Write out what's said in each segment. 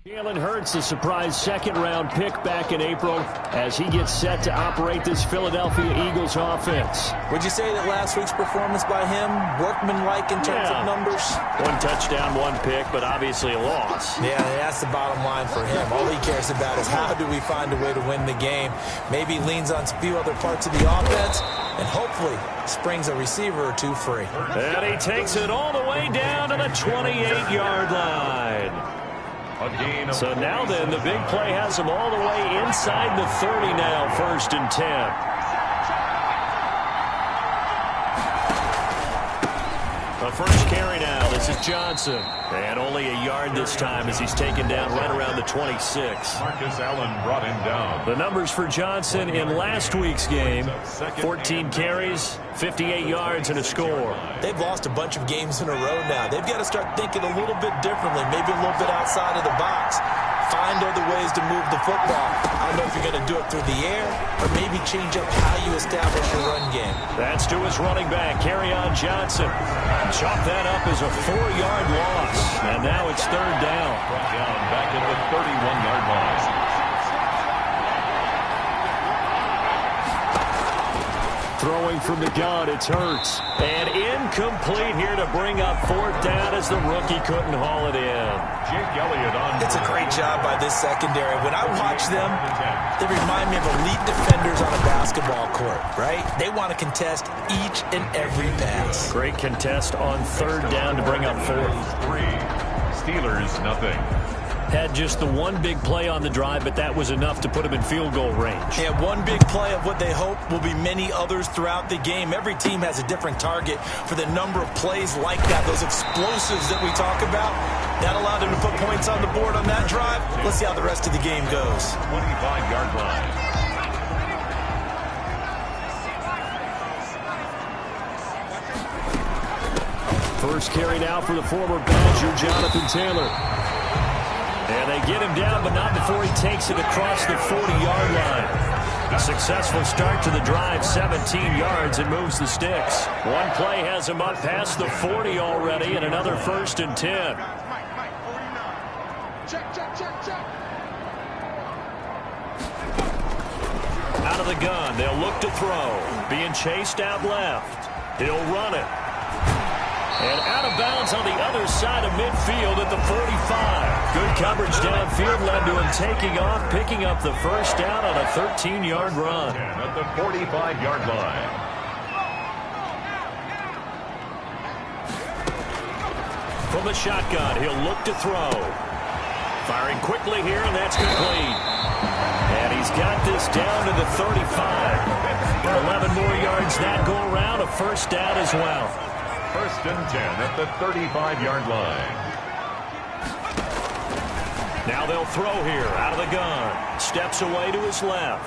Jalen Hurts, a surprise second-round pick back in April as he gets set to operate this Philadelphia Eagles offense. Would you say that last week's performance by him, workmanlike in terms of numbers? One touchdown, one pick, but obviously a loss. Yeah, that's the bottom line for him. All he cares about is how do we find a way to win the game. Maybe leans on a few other parts of the offense and hopefully springs a receiver or two free. And he takes it all the way down to the 28-yard line. So now then, the big play has him all the way inside the 30 now, 1st and 10. The first carry now, this is Johnson. And only a yard this time as he's taken down right around the 26. Marcus Allen brought him down. The numbers for Johnson in last week's game, 14 carries, 58 yards, and a score. They've lost a bunch of games in a row now. They've got to start thinking a little bit differently, maybe a little bit outside of the box. Find other ways to move the football. I don't know if you're going to do it through the air or maybe change up how you establish your run game. That's to his running back, Kerryon Johnson. Chop that up as a 4-yard loss. And now it's 3rd down. Brought down back at the 31-yard line. Throwing from the gun, it's Hurts. And incomplete here to bring up 4th down as the rookie couldn't haul it in. Jake Elliott on. It's a great job by this secondary. When I watch them, they remind me of elite defenders on a basketball court, right? They want to contest each and every pass. Great contest on 3rd down to bring up 4th. 3. Steelers, nothing. Had just the one big play on the drive, but that was enough to put him in field goal range. Yeah, one big play of what they hope will be many others throughout the game. Every team has a different target for the number of plays like that, those explosives that we talk about. That allowed them to put points on the board on that drive. Let's see how the rest of the game goes. 25-yard line. First carry now for the former Badger, Jonathan Taylor. And they get him down, but not before he takes it across the 40-yard line. A successful start to the drive, 17 yards, and moves the sticks. One play has him up past the 40 already, and another 1st and 10. Out of the gun, they'll look to throw. Being chased out left. He'll run it. And out of bounds on the other side of midfield at the 45. Good coverage downfield led to him taking off, picking up the 1st down on a 13-yard run. At the 45-yard line. From the shotgun, he'll look to throw. Firing quickly here, and that's complete. And he's got this down to the 35. 11 more yards that go around, a 1st down as well. 1st and 10 at the 35-yard line. Now they'll throw here out of the gun. Steps away to his left.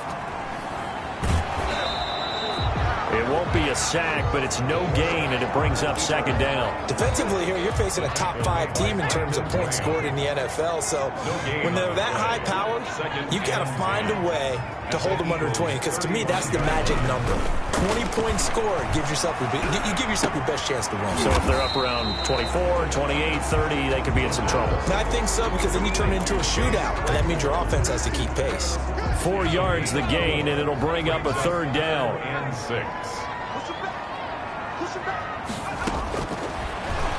It won't be a sack, but it's no gain, and it brings up 2nd down. Defensively here, you're facing a top-5 team in terms of points scored in the NFL. So when they're that high-powered, you got to find a way to hold them under 20. Because to me, that's the magic number. 20 points scored gives yourself you give yourself your best chance to win. So if they're up around 24, 28, 30, they could be in some trouble. I think so, because then you turn it into a shootout, and that means your offense has to keep pace. 4 yards the gain, and it'll bring up a 3rd down. And 6.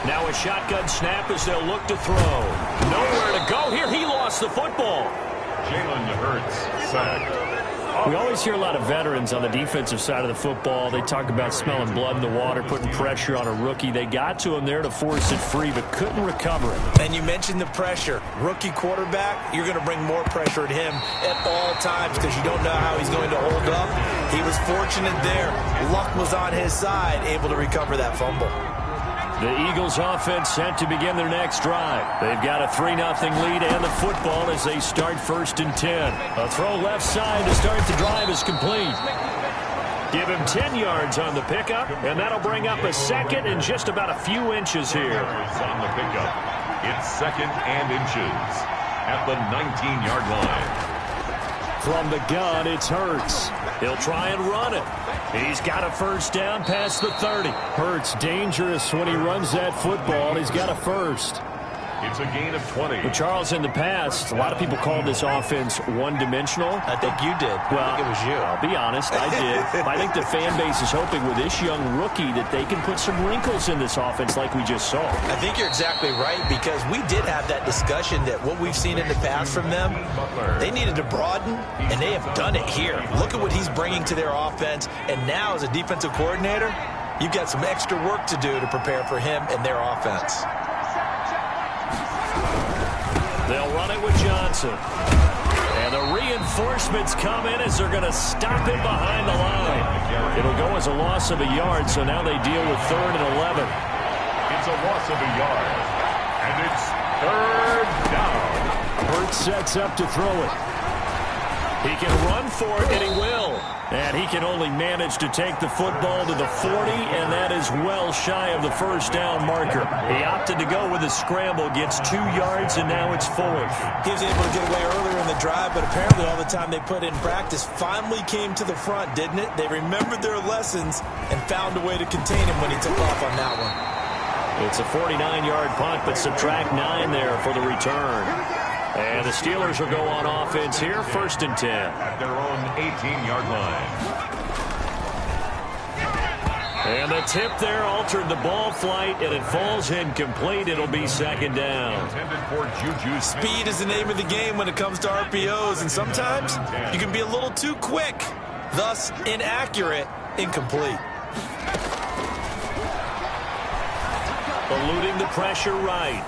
Now a shotgun snap as they'll look to throw. Nowhere to go here. He lost the football. Jalen Hurts sacked. We always hear a lot of veterans on the defensive side of the football. They talk about smelling blood in the water, putting pressure on a rookie. They got to him there to force it free, but couldn't recover it. And you mentioned the pressure. Rookie quarterback, you're going to bring more pressure at him at all times because you don't know how he's going to hold up. He was fortunate there. Luck was on his side, able to recover that fumble. The Eagles offense set to begin their next drive. They've got a 3-0 lead and the football as they start 1st and 10. A throw left side to start the drive is complete. Give him 10 yards on the pickup, and that'll bring up a 2nd and just about a few inches here. On the pickup, it's 2nd and inches at the 19-yard line. From the gun, it's Hurts. He'll try and run it. He's got a 1st down past the 30. Hurts dangerous when he runs that football. He's got a 1st. It's a gain of 20. Well, Charles, in the past, a lot of people called this offense one-dimensional. I think you did. Well, I think it was you. I'll be honest, I did. I think the fan base is hoping with this young rookie that they can put some wrinkles in this offense like we just saw. I think you're exactly right, because we did have that discussion that what we've seen in the past from them, they needed to broaden, and they have done it here. Look at what he's bringing to their offense, and now as a defensive coordinator, you've got some extra work to do to prepare for him and their offense. They'll run it with Johnson. And the reinforcements come in as they're going to stop him behind the line. It'll go as a loss of a yard, so now they deal with 3rd and 11. It's a loss of a yard. And it's 3rd down. Hurts sets up to throw it. He can run for it, and he will. And he can only manage to take the football to the 40, and that is well shy of the first down marker. He opted to go with a scramble, gets 2 yards, and now it's 4th. He was able to get away earlier in the drive, but apparently all the time they put in practice finally came to the front, didn't it? They remembered their lessons and found a way to contain him when he took off on that one. It's a 49-yard punt, but subtract 9 there for the return. And the Steelers will go on offense here, 1st and 10. At their own 18-yard line. And the tip there altered the ball flight, and it falls incomplete. It'll be 2nd down. Intended for Juju. Speed is the name of the game when it comes to RPOs, and sometimes you can be a little too quick, thus inaccurate, incomplete. Eluding the pressure right.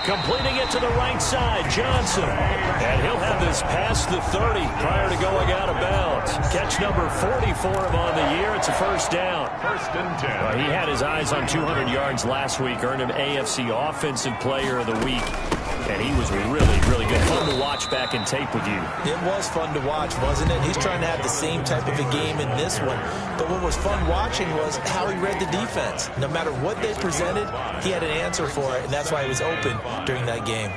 Completing it to the right side, Johnson. And he'll have this past the 30 prior to going out of bounds. Catch number 40 for him on the year. It's a 1st down. 1st and 10. He had his eyes on 200 yards last week, earned him AFC Offensive Player of the Week. And he was really, really good. Fun to watch back in tape with you. It was fun to watch, wasn't it? He's trying to have the same type of a game in this one. But what was fun watching was how he read the defense. No matter what they presented, he had an answer for it, and that's why he was open during that game.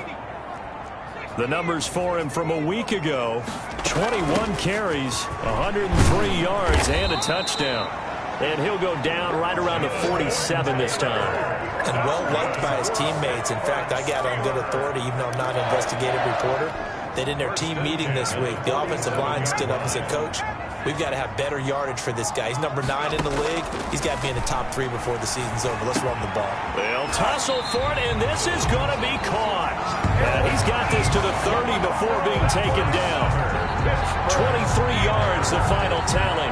The numbers for him from a week ago: 21 carries, 103 yards, and a touchdown. And he'll go down right around the 47 this time. And well-liked by his teammates. In fact, I got on good authority, even though I'm not an investigative reporter, that in their team meeting this week, the offensive line stood up and said, Coach, we've got to have better yardage for this guy. He's number 9 in the league. He's got to be in the top 3 before the season's over. Let's run the ball. They'll tussle for it, and this is going to be caught. And he's got this to the 30 before being taken down. 23 yards, the final tally.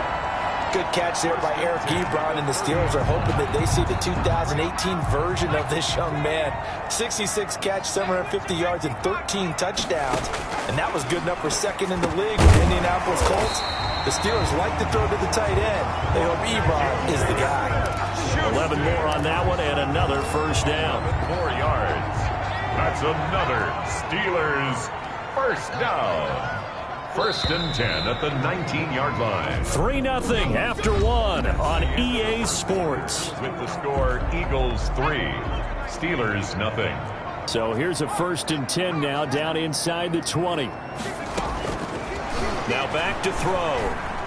Good catch there by Eric Ebron, and the Steelers are hoping that they see the 2018 version of this young man. 66 catch, 750 yards, and 13 touchdowns. And that was good enough for 2nd in the league with the Indianapolis Colts. The Steelers like to throw to the tight end. They hope Ebron is the guy. 11 more on that one, and another 1st down. 4 yards. That's another Steelers 1st down. 1st and 10 at the 19-yard line. 3-0 after 1 on EA Sports. With the score, Eagles 3, Steelers 0. So here's a 1st and 10 now, down inside the 20. Now back to throw.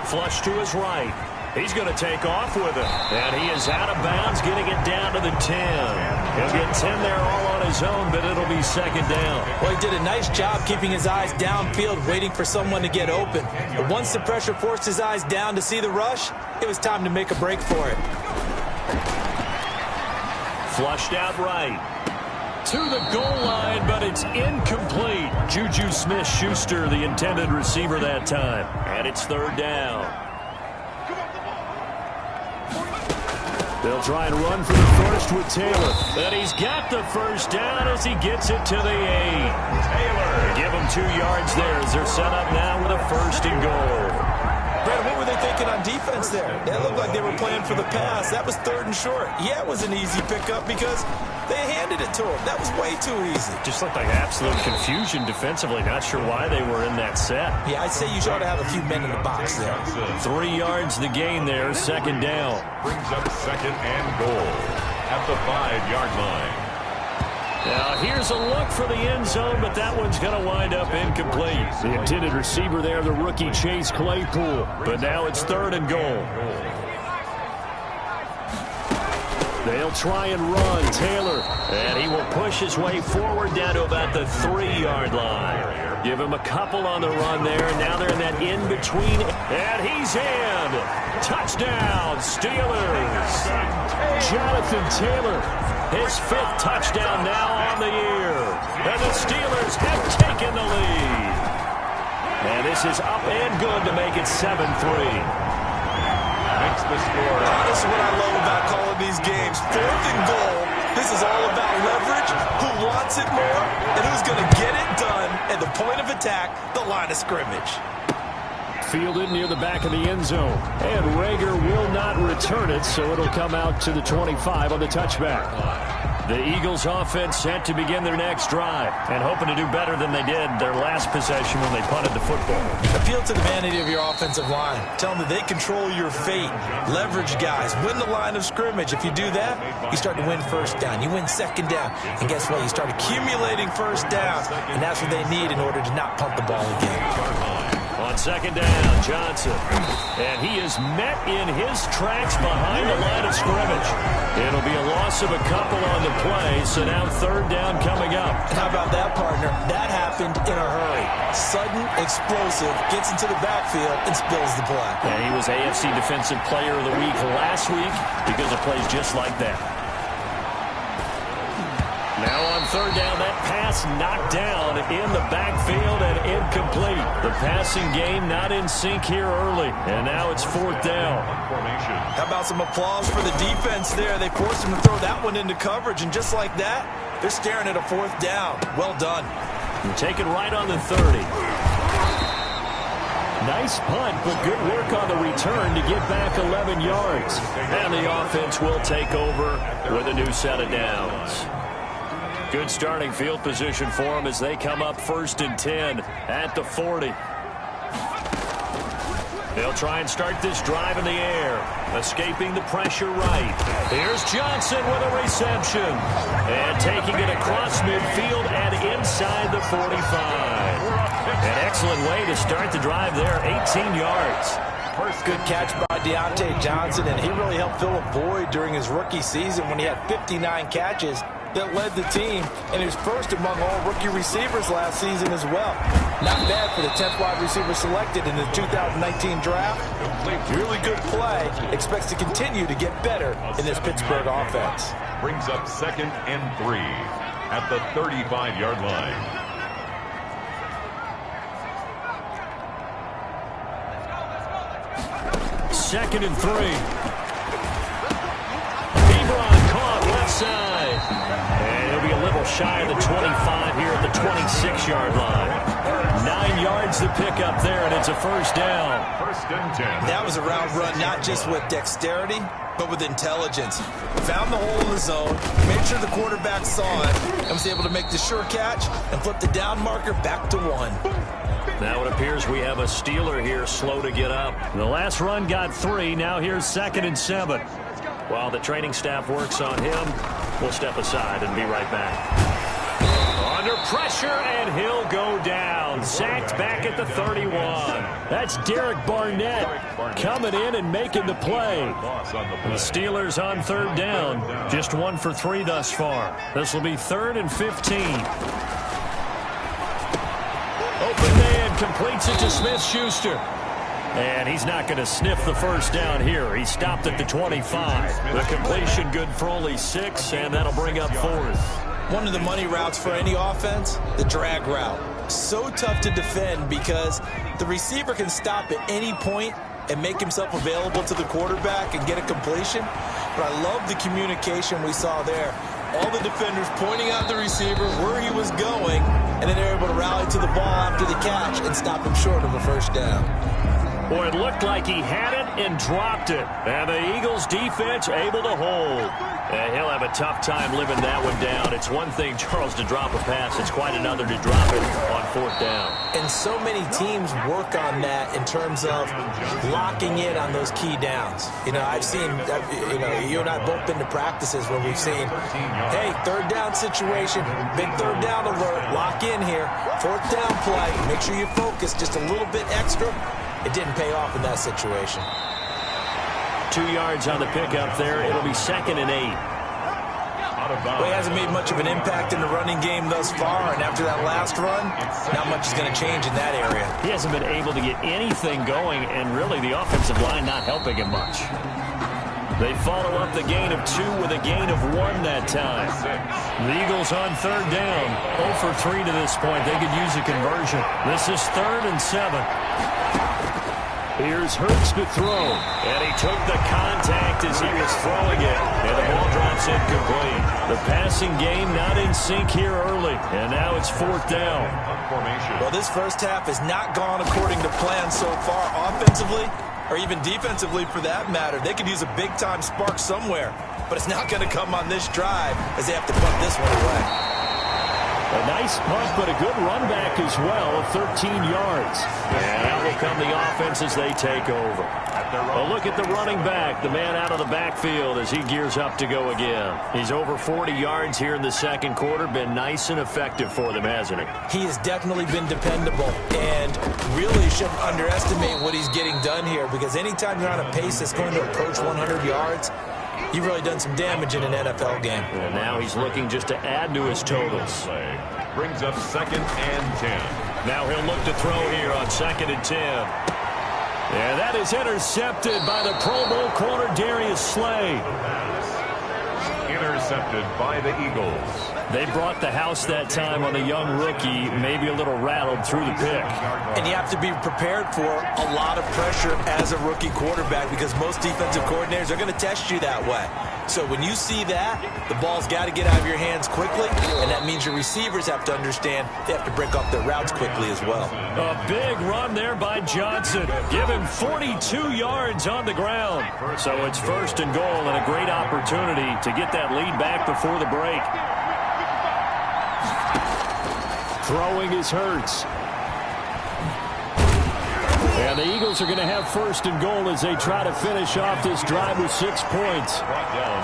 Flush to his right. He's going to take off with it. And he is out of bounds, getting it down to the 10. He'll get 10 there all on his own, but it'll be 2nd down. Well, he did a nice job keeping his eyes downfield, waiting for someone to get open. But once the pressure forced his eyes down to see the rush, it was time to make a break for it. Flushed out right. To the goal line, but it's incomplete. Juju Smith-Schuster, the intended receiver that time. And it's 3rd down. They'll try and run for the 1st with Taylor. And he's got the 1st down as he gets it to the 8. Taylor. Give him 2 yards there as they're set up now with a 1st and goal. Brad, what were they thinking on defense there? They looked like they were playing for the pass. That was 3rd and short. Yeah, it was an easy pickup because they handed it to him. That was way too easy. Just looked like absolute confusion defensively. Not sure why they were in that set. Yeah, I'd say you ought to have a few men in the box there. 3 yards the gain there, 2nd down. Brings up 2nd and goal at the 5-yard line. Now here's a look for the end zone, but that one's going to wind up incomplete. The intended receiver there, the rookie Chase Claypool. But now it's 3rd and goal. They'll try and run. Taylor, and he will push his way forward down to about the 3-yard line. Give him a couple on the run there, and now they're in that in-between. And he's in. Touchdown, Steelers. Jonathan Taylor, his 5th touchdown now on the year. And the Steelers have taken the lead. And this is up and good to make it 7-3. Makes the score. This is what I love about calling these games. 4th and goal. This is all about leverage, who wants it more, and who's going to get it done at the point of attack, the line of scrimmage. Fielded near the back of the end zone. And Rager will not return it, so it'll come out to the 25 on the touchback. The Eagles offense set to begin their next drive and hoping to do better than they did their last possession when they punted the football. Appeal to the vanity of your offensive line. Tell them that they control your fate. Leverage guys. Win the line of scrimmage. If you do that, you start to win first down. You win second down. And guess what? You start accumulating first downs. And that's what they need in order to not punt the ball again. On second down, Johnson. And he is met in his tracks behind the line of scrimmage. It'll be a loss of a couple on the play, so now 3rd down coming up. How about that, partner? That happened in a hurry. Sudden, explosive, gets into the backfield, and spills the play. And he was AFC Defensive Player of the Week last week because of plays just like that. Now on 3rd down, that pass knocked down in the backfield and incomplete. The passing game not in sync here early. And now it's 4th down. How about some applause for the defense there? They forced him to throw that one into coverage, and just like that, they're staring at a 4th down. Well done. And take it right on the 30. Nice punt, but good work on the return to get back 11 yards. And the offense will take over with a new set of downs. Good starting field position for them as they come up 1st and 10 at the 40. They'll try and start this drive in the air, escaping the pressure right. Here's Johnson with a reception. And taking it across midfield and inside the 45. An excellent way to start the drive there, 18 yards. Good catch by Deontay Johnson, and he really helped fill a void during his rookie season when he had 59 catches that led the team, and he was first among all rookie receivers last season as well. Not bad for the 10th wide receiver selected in the 2019 draft. Really good play. Expects to continue to get better in this Pittsburgh offense. Brings up 2nd and 3 at the 35-yard line. Second and 3. Ebron caught left side. And he'll be a little shy of the 25 here at the 26-yard line. 9 yards to pick up there, and it's a 1st down. 1st and 10. That was a route run, not just with dexterity, but with intelligence. Found the hole in the zone, made sure the quarterback saw it, and was able to make the sure catch and flip the down marker back to 1. Now it appears we have a Steeler here slow to get up. The last run got 3. Now here's 2nd and 7. While the training staff works on him, we'll step aside and be right back. Under pressure, and he'll go down. Sacked back at the 31. That's Derek Barnett coming in and making the play. The Steelers on 3rd down. Just 1 for 3 thus far. This will be 3rd and 15. Open man completes it to Smith-Schuster. And he's not going to sniff the 1st down here. He stopped at the 25. The completion good for only 6, and that'll bring up 4th. One of the money routes for any offense, the drag route. So tough to defend because the receiver can stop at any point and make himself available to the quarterback and get a completion. But I love the communication we saw there. All the defenders pointing out the receiver, where he was going, and then they're able to rally to the ball after the catch and stop him short of a 1st down. Boy, it looked like he had it and dropped it. And the Eagles defense able to hold. And he'll have a tough time living that one down. It's one thing, Charles, to drop a pass. It's quite another to drop it on 4th down. And so many teams work on that in terms of locking in on those key downs. You know, I've seen, you and I both been to practices where we've seen, hey, 3rd down situation, big 3rd down alert, lock in here, 4th down play, make sure you focus just a little bit extra. It didn't pay off in that situation. 2 yards on the pickup there. It'll be 2nd and 8. Well, he hasn't made much of an impact in the running game thus far, and after that last run, not much is going to change in that area. He hasn't been able to get anything going, and really the offensive line not helping him much. They follow up the gain of 2 with a gain of 1 that time. The Eagles on 3rd down. 0 for 3 to this point. They could use a conversion. This is 3rd and 7. Here's Hurts to throw. And he took the contact as he was throwing it. And the ball drops incomplete. The passing game not in sync here early. And now it's 4th down. Well, this first half has not gone according to plan so far offensively, or even defensively for that matter. They could use a big-time spark somewhere, but it's not going to come on this drive as they have to punt this one away. A nice punt, but a good run back as well of 13 yards. And out will come the offense as they take over. A look at the running back, the man out of the backfield as he gears up to go again. He's over 40 yards here in the second quarter. Been nice and effective for them, hasn't he? He has definitely been dependable, and really shouldn't underestimate what he's getting done here, because anytime you're on a pace that's going to approach 100 yards, you've really done some damage in an NFL game. And now he's looking just to add to his totals. Brings up 2nd and 10. Now he'll look to throw here on 2nd and 10. And that is intercepted by the Pro Bowl corner Darius Slay. Intercepted by the Eagles. They brought the house that time on the young rookie, maybe a little rattled through the pick. And you have to be prepared for a lot of pressure as a rookie quarterback, because most defensive coordinators are going to test you that way. So when you see that, the ball's got to get out of your hands quickly, and that means your receivers have to understand they have to break off their routes quickly as well. A big run there by Johnson. Give him 42 yards on the ground. So it's 1st and goal, and a great opportunity to get that lead back before the break. Throwing is Hurts. And the Eagles are going to have 1st and goal as they try to finish off this drive with 6 points.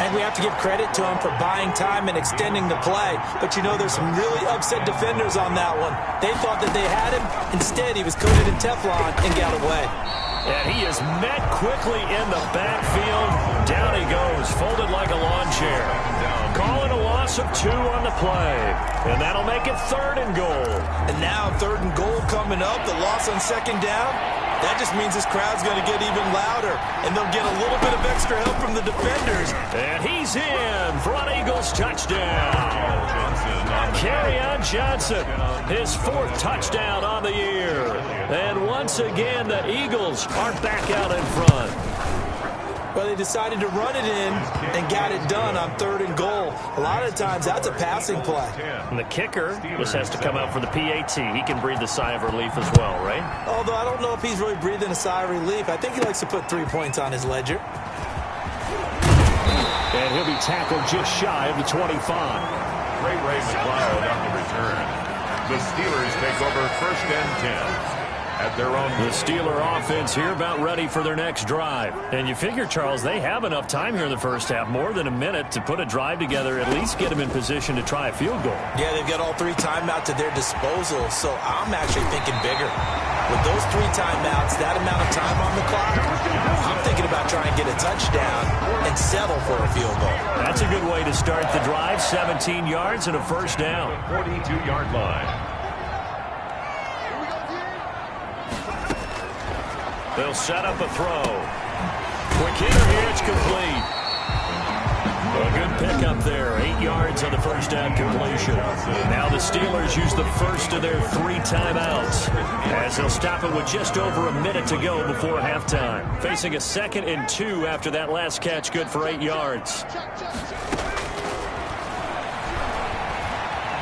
And we have to give credit to him for buying time and extending the play. But you know, there's some really upset defenders on that one. They thought that they had him. Instead, he was coated in Teflon and got away. And he is met quickly in the backfield. Down he goes, folded like a lawn chair. Calling a loss of 2 on the play. And that'll make it 3rd and goal. And now 3rd and goal coming up. The loss on 2nd down. That just means this crowd's going to get even louder. And they'll get a little bit of extra help from the defenders. And he's in for an Eagles touchdown. Kerryon Johnson, his 4th touchdown on the year. And once again, the Eagles are back out in front. Well, they decided to run it in and got it done on 3rd and goal. A lot of times, that's a passing play. And the kicker just has to come out for the PAT. He can breathe a sigh of relief as well, right? Although I don't know if he's really breathing a sigh of relief. I think he likes to put 3 points on his ledger. And he'll be tackled just shy of the 25. Ray McLeod on the return. The Steelers take over 1st and 10. At their own. The Steeler offense here about ready for their next drive. And you figure, Charles, they have enough time here in the first half, more than a minute, to put a drive together, at least get them in position to try a field goal. Yeah, they've got all 3 timeouts at their disposal, so I'm actually thinking bigger. With those 3 timeouts, that amount of time on the clock, I'm thinking about trying to get a touchdown and settle for a field goal. That's a good way to start the drive, 17 yards and a 1st down. 42-yard line. They'll set up a throw. Quick hitter here, it's complete. A good pickup there, 8 yards on the 1st down completion. Now the Steelers use the first of their 3 timeouts, as they'll stop it with just over a minute to go before halftime. Facing a 2nd and 2 after that last catch, good for 8 yards.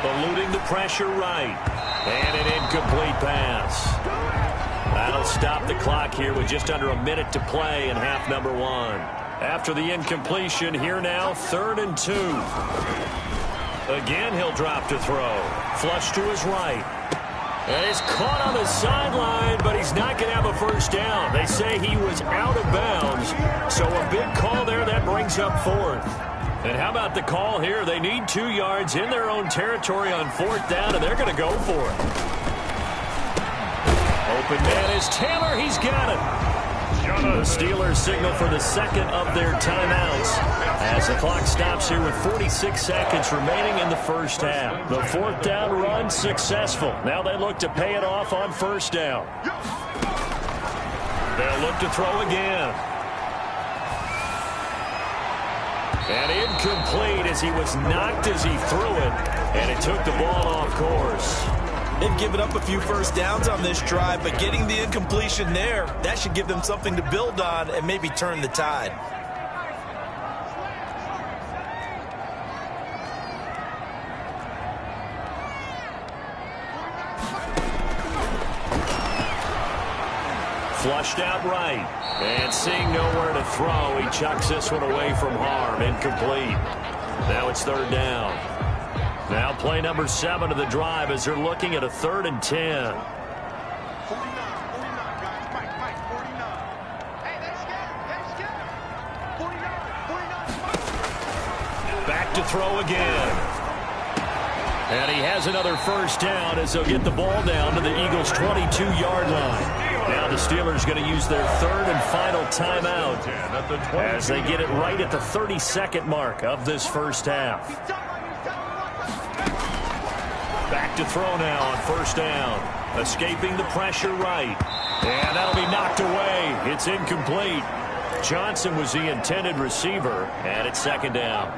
Eluding the pressure right. And an incomplete pass. That'll stop the clock here with just under a minute to play in half number 1. After the incompletion, here now, 3rd and 2. Again, he'll drop to throw. Flush to his right. And he's caught on the sideline, but he's not going to have a 1st down. They say he was out of bounds. So a big call there, that brings up 4th. And how about the call here? They need 2 yards in their own territory on 4th down, and they're going to go for it. Open man is Taylor. He's got it. The Steelers signal for the second of their timeouts as the clock stops here with 46 seconds remaining in the first half. The fourth down run successful. Now they look to pay it off on first down. They'll look to throw again. And incomplete as he was knocked as he threw it, and it took the ball off course. They've given up a few first downs on this drive, but getting the incompletion there, that should give them something to build on and maybe turn the tide. Flushed out right. And seeing nowhere to throw, he chucks this one away from harm. Incomplete. Now it's third down. Now play number 7 of the drive as they're looking at a 3rd and 10. Back to throw again. And he has another first down as they'll get the ball down to the Eagles' 22-yard line. Now the Steelers going to use their 3rd and final timeout as they get it right at the 32nd mark of this first half. Back to throw now on first down. Escaping the pressure right. And that'll be knocked away. It's incomplete. Johnson was the intended receiver, and it's second down.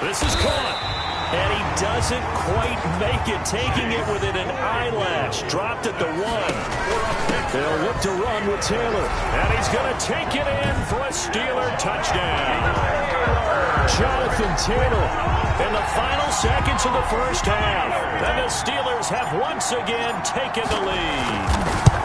This is caught, and he doesn't quite make it, taking it within an eyelash. Dropped at the 1. They'll look to run with Taylor, and he's going to take it in for a Steeler touchdown. Jonathan Taylor in the final seconds of the first half, and the Steelers have once again taken the lead.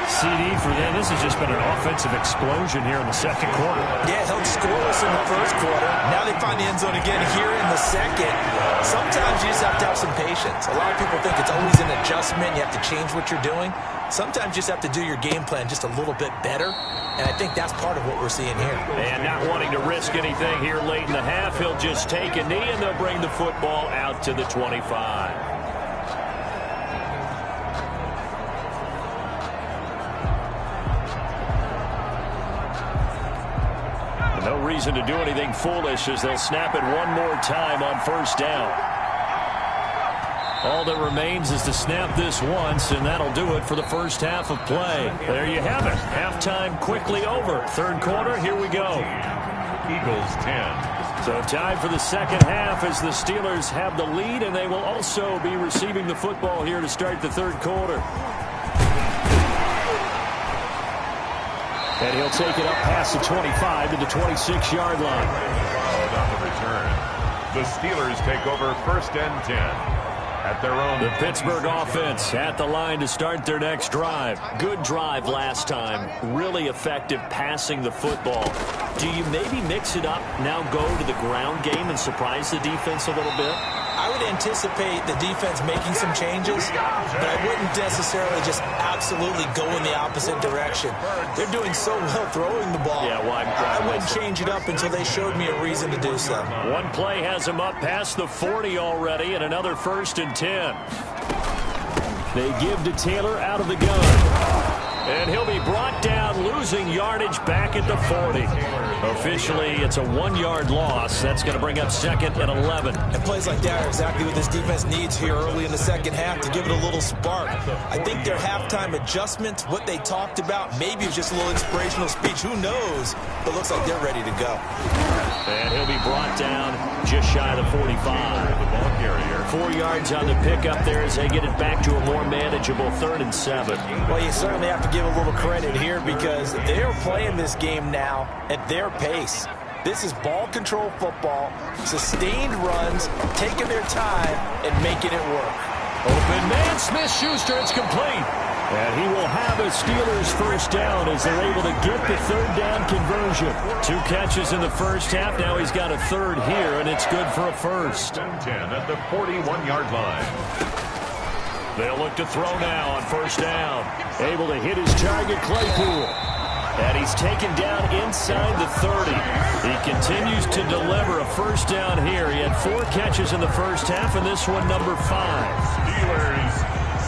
CD for them. This has just been an offensive explosion here in the second quarter. Yeah, held scoreless in the first quarter. Now they find the end zone again here in the second. Sometimes you just have to have some patience. A lot of people think it's always an adjustment. You have to change what you're doing. Sometimes you just have to do your game plan just a little bit better. And I think that's part of what we're seeing here. And not wanting to risk anything here late in the half, he'll just take a knee and they'll bring the football out to the 25. No reason to do anything foolish as they'll snap it one more time on first down. All that remains is to snap this once, and that'll do it for the first half of play. There you have it. Halftime quickly over. Third quarter, here we go. Eagles 10. So time for the second half as the Steelers have the lead, and they will also be receiving the football here to start the third quarter. And he'll take it up past the 25 to the 26-yard line. On the return, the Steelers take over 1st and 10 at their own. The Pittsburgh offense at the line to start their next drive. Good drive last time. Really effective passing the football. Do you maybe mix it up, now go to the ground game and surprise the defense a little bit? I would anticipate the defense making some changes, but I wouldn't necessarily just absolutely go in the opposite direction. They're doing so well throwing the ball. Yeah, well, I wouldn't change it up until they showed me a reason to do so. One play has him up past the 40 already, and another 1st and 10. They give to Taylor out of the gun. And he'll be brought down, losing yardage back at the 40. Officially, it's a 1-yard loss. That's going to bring up 2nd and 11. And plays like that are exactly what this defense needs here early in the second half to give it a little spark. I think their halftime adjustments, what they talked about, maybe it was just a little inspirational speech. Who knows? But looks like they're ready to go. And he'll be brought down just shy of the 45. The ball carrier. 4 yards on the pickup there as they get it back to a more manageable 3rd and 7. Well, you certainly have to give a little credit here because they're playing this game now at their pace. This is ball control football, sustained runs, taking their time, and making it work. Open man, Smith-Schuster, it's complete. And he will have a Steelers first down as they're able to get the 3rd down conversion. 2 catches in the first half. Now he's got a 3rd here, and it's good for a first. 10 at the 41-yard line. They'll look to throw now on first down. Able to hit his target, Claypool. And he's taken down inside the 30. He continues to deliver a first down here. He had 4 catches in the first half, and this one number 5. Steelers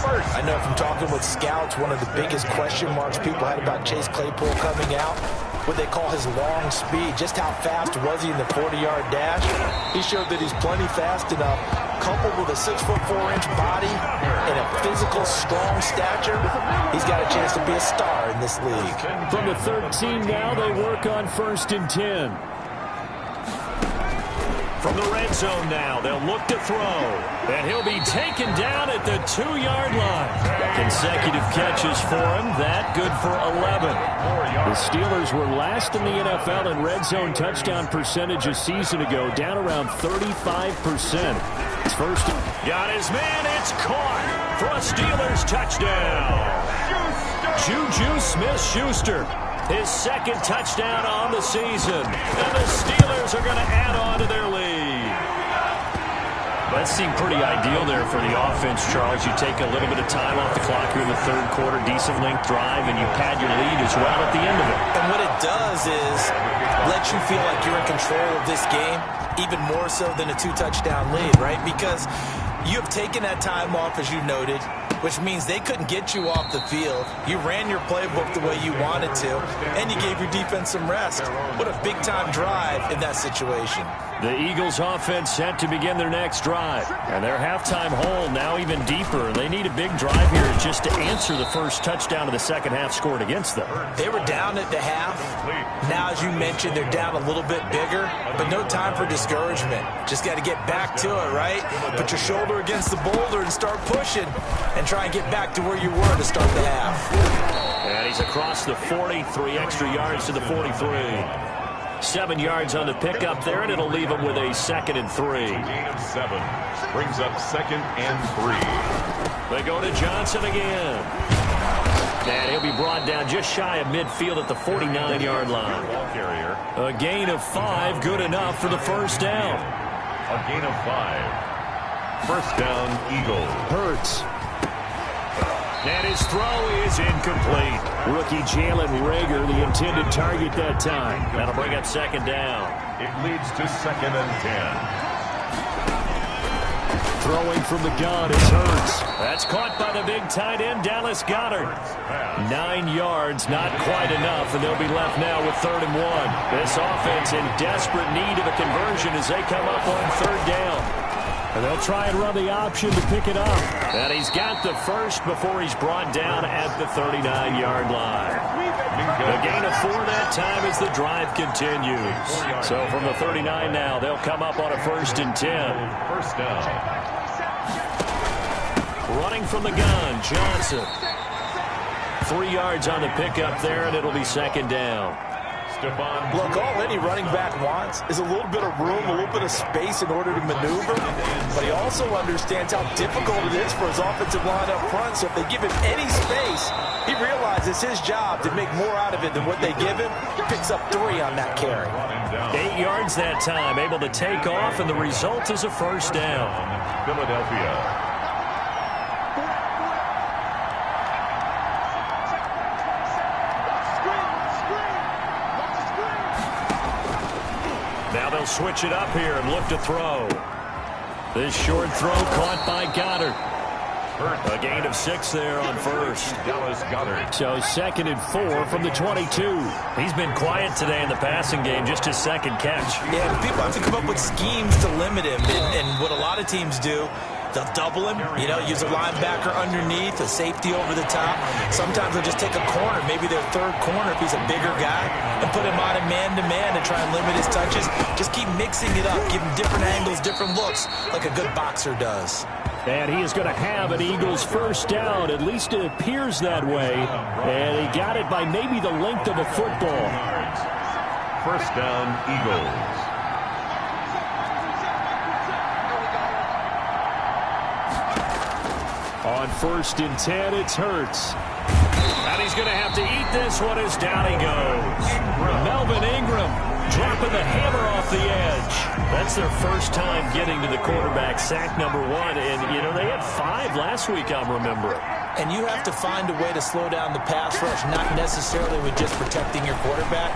first. I know from talking with scouts, one of the biggest question marks people had about Chase Claypool coming out, what they call his long speed. Just how fast was he in the 40-yard dash? He showed that he's plenty fast enough, coupled with a 6'4" body and a physical, strong stature. He's got a chance to be a star in this league. From the 13 now, they work on 1st and 10. From the red zone now, they'll look to throw. And he'll be taken down at the 2-yard line. Consecutive catches for him. That good for 11. The Steelers were last in the NFL in red zone touchdown percentage a season ago, down around 35%. It's first. Got his man. It's caught for a Steelers touchdown. Juju Smith-Schuster. His 2nd touchdown on the season. And the Steelers are going to add on to their lead. That seemed pretty ideal there for the offense, Charles. You take a little bit of time off the clock here in the 3rd quarter, decent length drive, and you pad your lead as well at the end of it. And what it does is let you feel like you're in control of this game, even more so than a 2-touchdown lead, right? Because you have taken that time off, as you noted, which means they couldn't get you off the field. You ran your playbook the way you wanted to, and you gave your defense some rest. What a big-time drive in that situation. The Eagles offense set to begin their next drive. And their halftime hole now even deeper. They need a big drive here just to answer the first touchdown of the second half scored against them. They were down at the half. Now, as you mentioned, they're down a little bit bigger, but no time for discouragement. Just got to get back to it, right? Put your shoulder against the boulder and start pushing and try and get back to where you were to start the half. And he's across the 40, 3 extra yards to the 43. 7 yards on the pickup there, and it'll leave him with a 2nd and 3. Gain of 7 brings up 2nd and 3. They go to Johnson again. And he'll be brought down just shy of midfield at the 49-yard line. Ball carrier. A gain of 5, good enough for the first down. A gain of 5. First down, Eagles. Hurts. And his throw is incomplete. Rookie Jalen Reagor, the intended target that time. That'll bring up 2nd down. It leads to 2nd and 10. Throwing from the gun is Hurts. That's caught by the big tight end, Dallas Goedert. 9 yards, not quite enough, and they'll be left now with 3rd and 1. This offense in desperate need of a conversion as they come up on 3rd down. And they'll try and run the option to pick it up. And he's got the first before he's brought down at the 39-yard line. The gain of 4 that time as the drive continues. So from the 39 now, they'll come up on a 1st and 10. First down. Running from the gun, Johnson. 3 yards on the pickup there, and it'll be 2nd down. Look, all any running back wants is a little bit of room, a little bit of space in order to maneuver. But he also understands how difficult it is for his offensive line up front. So if they give him any space, he realizes his job to make more out of it than what they give him. He picks up 3 on that carry. 8 yards that time, able to take off, and the result is a first down. Philadelphia. Now they'll switch it up here and look to throw. This short throw caught by Goddard. A gain of 6 there on first. Dallas Goedert. So 2nd and 4 from the 22. He's been quiet today in the passing game, just his 2nd catch. Yeah, people have to come up with schemes to limit him. And what a lot of teams do, they'll double him, use a linebacker underneath, a safety over the top. Sometimes they'll just take a corner, maybe their 3rd corner if he's a bigger guy, and put him on a man-to-man and try and limit his touches. Just keep mixing it up, give him different angles, different looks, like a good boxer does. And he is going to have an Eagles first down. At least it appears that way. And he got it by maybe the length of a football. First down, Eagles. On 1st and 10, it's Hurts. And he's going to have to eat this one as down he goes. Melvin Ingram dropping the hammer off the edge. That's their first time getting to the quarterback, sack number 1. And, you know, they had 5 last week, I'm remembering. And you have to find a way to slow down the pass rush, not necessarily with just protecting your quarterback,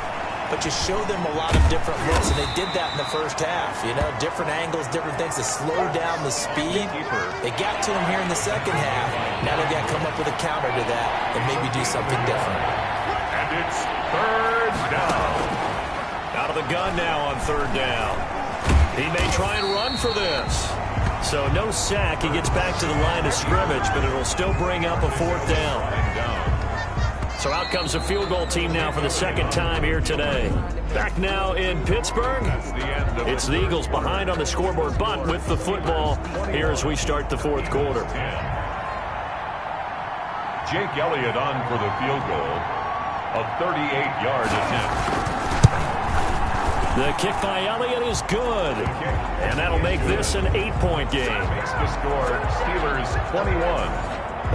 but you show them a lot of different looks, and they did that in the first half. You know, different angles, different things to slow down the speed. They got to him here in the second half. Now they got to come up with a counter to that and maybe do something different. And it's third down. Out of the gun now on third down. He may try and run for this. So no sack. He gets back to the line of scrimmage, but it'll still bring up a fourth down. So out comes the field goal team now for the second time here today. Back now in Pittsburgh. It's the Eagles behind on the scoreboard, but with the football here as we start the fourth quarter. Jake Elliott on for the field goal. A 38-yard attempt. The kick by Elliott is good. And that'll make this an 8-point game. Makes the score Steelers 21.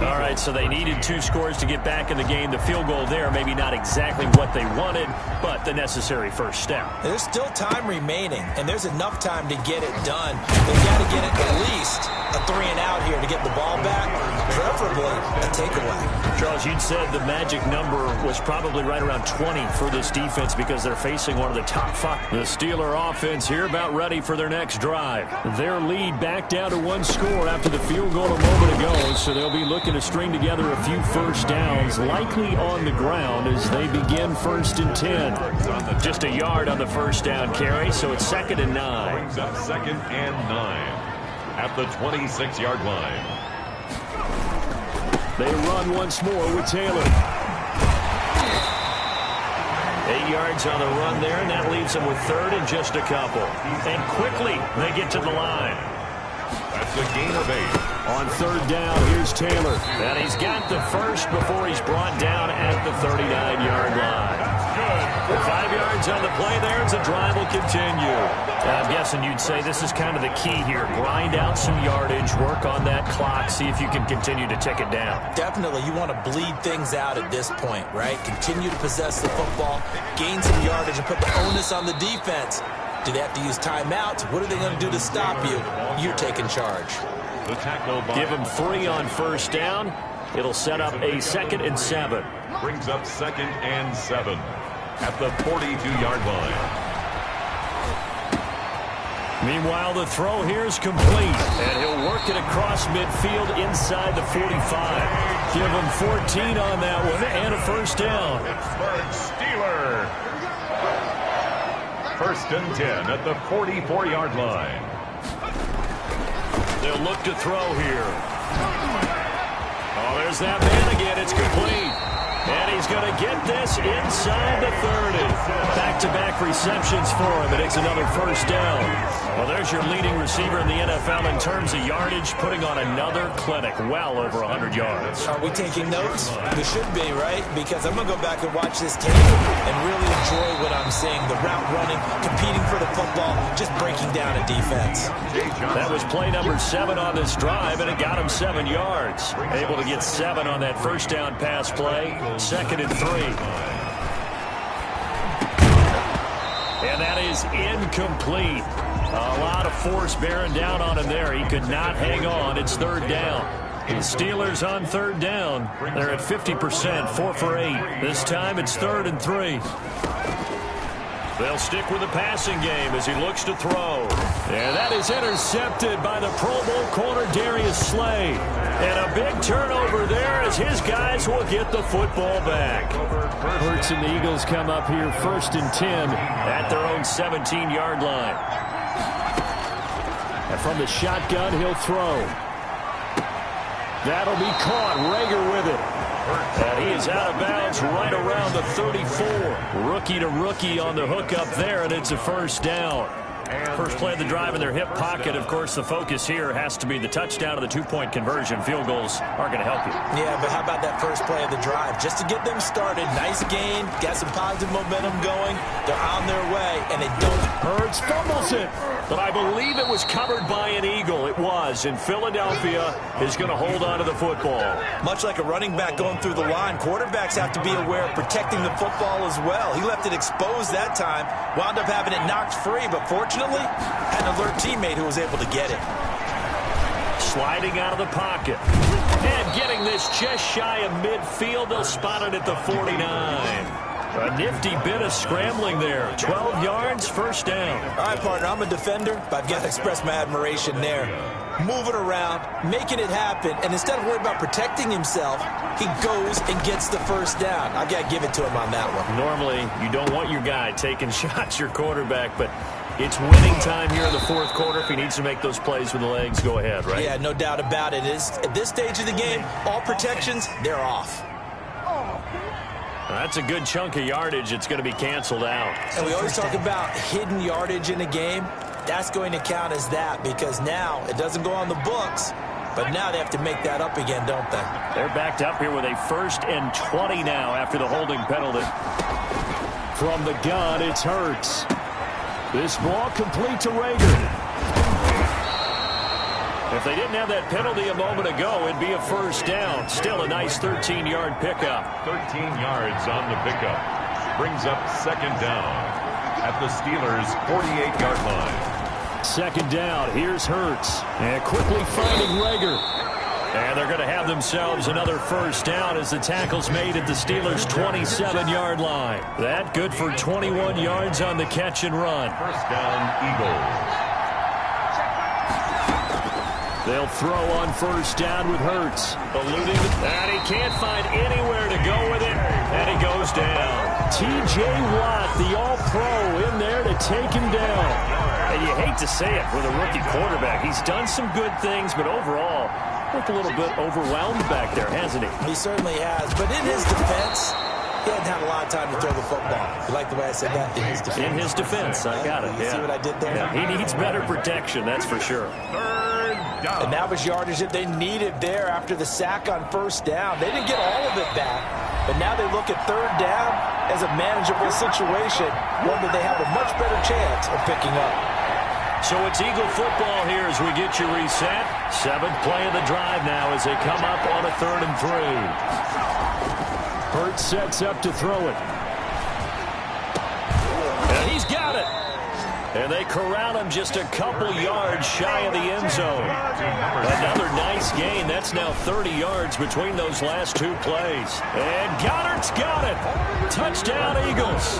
All right, so they needed 2 scores to get back in the game. The field goal there, maybe not exactly what they wanted, but the necessary first step. There's still time remaining, and there's enough time to get it done. They've got to get it at least a 3-and-out here to get the ball back, preferably a takeaway. Charles, you'd said the magic number was probably right around 20 for this defense because they're facing one of the top 5. The Steeler offense here about ready for their next drive. Their lead back down to 1 score after the field goal a moment ago, so they'll be looking to string together a few first downs, likely on the ground as they begin 1st and 10. Just a yard on the first down carry, so it's 2nd and 9. Brings up 2nd and 9 at the 26-yard line. They run once more with Taylor. 8 yards on the run there, and that leaves them with 3rd and just a couple. And quickly, they get to the line. That's a gain of 8. On 3rd down, here's Taylor. And he's got the first before he's brought down at the 39-yard line. 5 yards on the play there as the drive will continue. I'm guessing you'd say this is kind of the key here. Grind out some yardage, work on that clock, see if you can continue to tick it down. Definitely, you want to bleed things out at this point, right? Continue to possess the football, gain some yardage, and put the onus on the defense. Do they have to use timeouts? What are they going to do to stop you? You're taking charge. Give him 3 on first down. It'll set up a 2nd and 7. Brings up 2nd and 7 at the 42-yard line. Meanwhile, the throw here is complete, and he'll work it across midfield inside the 45. Give him 14 on that one and a first down. Pittsburgh Steelers. 1st and 10 at the 44-yard line. They'll look to throw here. Oh, there's that man again. It's complete. And he's going to get this inside the 30. Back-to-back receptions for him, and it's another first down. Well, there's your leading receiver in the NFL in terms of yardage, putting on another clinic, well over 100 yards. Are we taking notes? We should be, right? Because I'm going to go back and watch this tape and really enjoy what I'm seeing. The route running, competing for the football, just breaking down a defense. That was play number 7 on this drive, and it got him 7 yards. Able to get 7 on that first down pass play. 2nd and 3. And that is incomplete. A lot of force bearing down on him there. He could not hang on. It's 3rd down. The Steelers on 3rd down. They're at 50%, 4 for 8. This time it's 3rd and 3. They'll stick with the passing game as he looks to throw. And that is intercepted by the Pro Bowl corner Darius Slay. And a big turnover there as his guys will get the football back. Hurts and the Eagles come up here 1st and 10 at their own 17-yard line. And from the shotgun, he'll throw. That'll be caught. Rager with it. And he is out of bounds right around the 34. Rookie to rookie on the hookup there, and it's a first down. First play of the drive in their hip pocket. Of course, the focus here has to be the touchdown of the two-point conversion. Field goals aren't going to help you. Yeah, but how about that first play of the drive? Just to get them started, nice gain, got some positive momentum going. They're on their way, and they don't. Hurts fumbles it, but I believe it was covered by an Eagle. It was, and Philadelphia is going to hold on to the football. Much like a running back going through the line, quarterbacks have to be aware of protecting the football as well. He left it exposed that time, wound up having it knocked free, but fortunately, had an alert teammate who was able to get it. Sliding out of the pocket. And getting this just shy of midfield. They'll spot it at the 49. A nifty bit of scrambling there. 12 yards, first down. All right, partner, I'm a defender, but I've got to express my admiration there. Moving around, making it happen, and instead of worrying about protecting himself, he goes and gets the first down. I've got to give it to him on that one. Normally, you don't want your guy taking shots, your quarterback, but it's winning time here in the fourth quarter. If he needs to make those plays with the legs, go ahead, right? Yeah, no doubt about it. At this stage of the game, all protections, they're off. That's a good chunk of yardage. It's going to be canceled out. And we always talk about hidden yardage in a game. That's going to count as that because now it doesn't go on the books, but now they have to make that up again, don't they? They're backed up here with a 1st and 20 now after the holding penalty. From the gun, it's Hurts. This ball complete to Rager. If they didn't have that penalty a moment ago, it'd be a first down. Still a nice 13-yard pickup. 13 yards on the pickup. Brings up second down at the Steelers' 48-yard line. Second down. Here's Hurts. And quickly finding Rager. And they're going to have themselves another first down as the tackle's made at the Steelers' 27-yard line. That good for 21 yards on the catch and run. First down, Eagles. They'll throw on first down with Hurts. Eluding, and he can't find anywhere to go with it, and he goes down. T.J. Watt, the all-pro, in there to take him down. And you hate to say it for the rookie quarterback. He's done some good things, but overall, looked a little bit overwhelmed back there, hasn't he? He certainly has, but in his defense, he hasn't had a lot of time to throw the football. You like the way I said that? In his defense. In his defense, I got it. You see what I did there? Yeah, he needs better protection, that's for sure. And that was yardage that they needed there after the sack on first down. They didn't get all of it back, but now they look at third down as a manageable situation, one that they have a much better chance of picking up. So it's Eagle football here as we get you reset. 7th play of the drive now as they come up on a 3rd and 3. Hurts sets up to throw it. And he's got it. And they corral him just a couple yards shy of the end zone. Another nice gain. That's now 30 yards between those last two plays. And Goddard's got it. Touchdown, Eagles.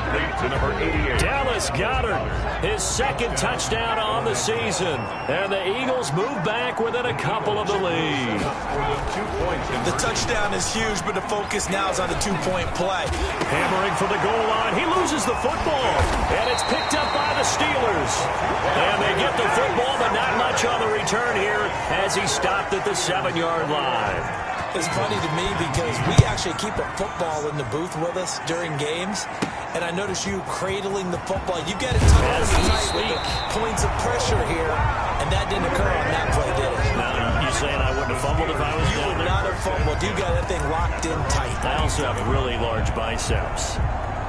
To number 88. Dallas Goedert, his 2nd touchdown on the season. And the Eagles move back within a couple of the lead. The touchdown is huge, but the focus now is on the 2-point play. Hammering for the goal line. He loses the football. And it's picked up by the Steelers. And they get the football, but not much on the return here as he stopped at the 7-yard line. It's funny to me because we actually keep a football in the booth with us during games. And I notice you cradling the football. You get it tight with the points of pressure here. And that didn't occur on that play, did it? Now, you saying I wouldn't have fumbled if I was You would not have fumbled. You got that thing locked in tight. I also have really large biceps.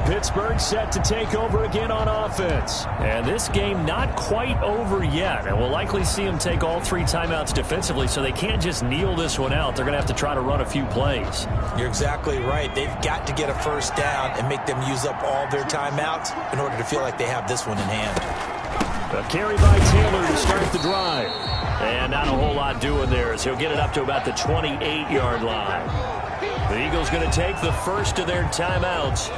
Pittsburgh set to take over again on offense. And this game not quite over yet. And we'll likely see them take all 3 timeouts defensively, so they can't just kneel this one out. They're going to have to try to run a few plays. You're exactly right. They've got to get a first down and make them use up all their timeouts in order to feel like they have this one in hand. A carry by Taylor to start the drive. And not a whole lot doing there, as he'll get it up to about the 28-yard line. The Eagles going to take the first of their timeouts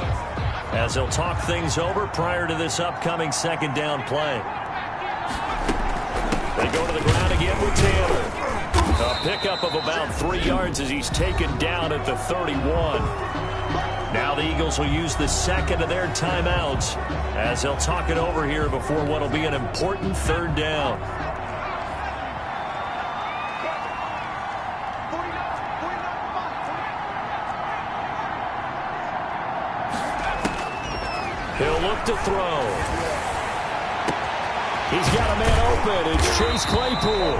as they'll talk things over prior to this upcoming 2nd down play. They go to the ground again with Taylor. A pickup of about 3 yards as he's taken down at the 31. Now the Eagles will use the 2nd of their timeouts as they'll talk it over here before what will be an important 3rd down. He'll look to throw. He's got a man open. It's Chase Claypool.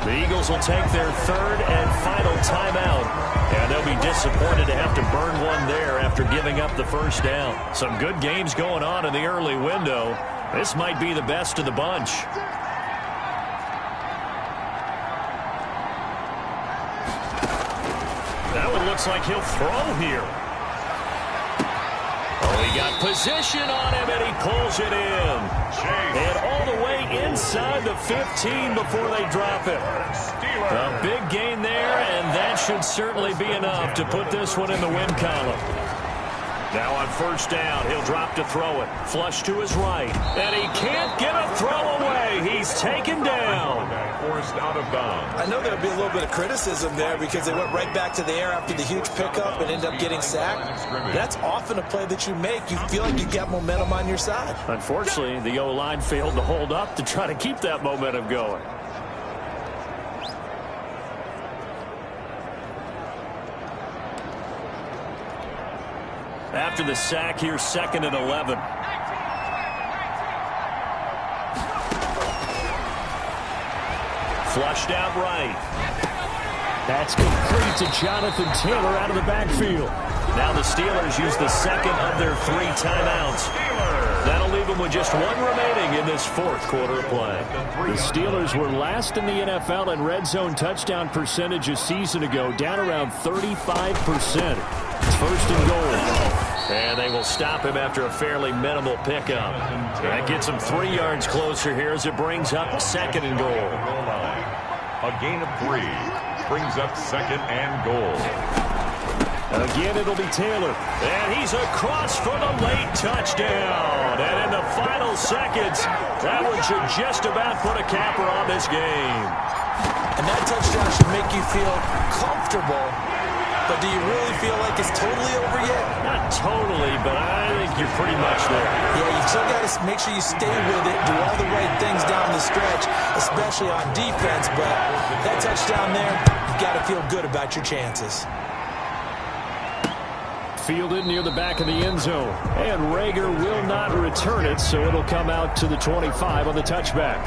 The Eagles will take their third and final timeout, and they'll be disappointed to have to burn one there after giving up the first down. Some good games going on in the early window. This might be the best of the bunch. That one looks like he'll throw here. Oh, he got position on him, and he pulls it in. And all the way inside the 15 before they drop it. A big gain there, and that should certainly be enough to put this one in the win column. Now on first down, he'll drop to throw it. Flush to his right. And he can't get a throw away. He's taken down. Forced out of bounds. I know there'll be a little bit of criticism there because they went right back to the air after the huge pickup and ended up getting sacked. That's often a play that you make. You feel like you got momentum on your side. Unfortunately, the O-line failed to hold up to try to keep that momentum going. After the sack, here's 2nd and 11. Flushed out right. That's complete to Jonathan Taylor out of the backfield. Now the Steelers use the second of their 3 timeouts. That'll leave them with just one remaining in this 4th quarter of play. The Steelers were last in the NFL in red zone touchdown percentage a season ago, down around 35%. It's 1st and goal. And they will stop him after a fairly minimal pickup. That gets him 3 yards closer here as it brings up 2nd and goal. A gain of 3 brings up 2nd and goal. Again, it'll be Taylor. And he's across for the late touchdown. And in the final seconds, that one should just about put a capper on this game. And that touchdown should make you feel comfortable. But do you really feel like it's totally over yet? Not totally, but I think you're pretty much there. Yeah, you've still got to make sure you stay with it, do all the right things down the stretch, especially on defense. But that touchdown there, you've got to feel good about your chances. Fielded near the back of the end zone. And Rager will not return it, so it'll come out to the 25 on the touchback.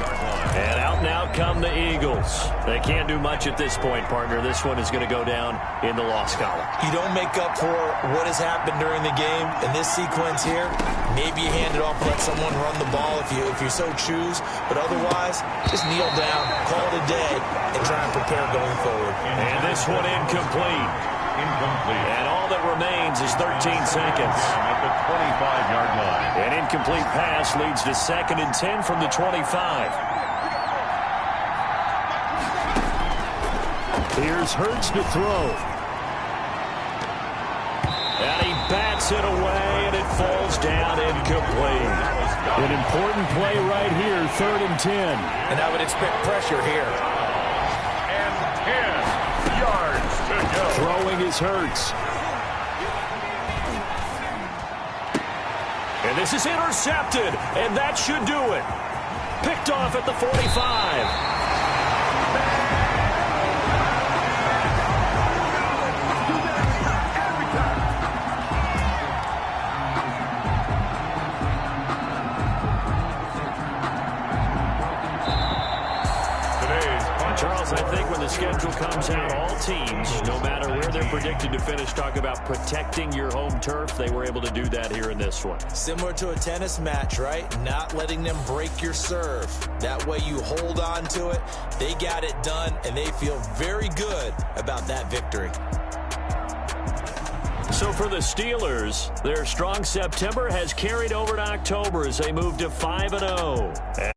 And out come the Eagles. They can't do much at this point, partner. This one is going to go down in the loss column. You don't make up for what has happened during the game. In this sequence here, maybe you hand it off, let someone run the ball if you so choose. But otherwise, just kneel down, call it a day, and try and prepare going forward. And this one incomplete. And all that remains is 13 seconds. At the 25-yard line. An incomplete pass leads to 2nd and 10 from the 25. Here's Hurts to throw. And he bats it away, and it falls down incomplete. An important play right here, 3rd and 10. And I would expect pressure here. And 10 yards to go. Throwing is Hurts. And this is intercepted, and that should do it. Picked off at the 45. Charles, I think when the schedule comes out, all teams, no matter where they're predicted to finish, talk about protecting your home turf. They were able to do that here in this one. Similar to a tennis match, right? Not letting them break your serve. That way you hold on to it. They got it done, and they feel very good about that victory. So for the Steelers, their strong September has carried over to October as they move to 5-0.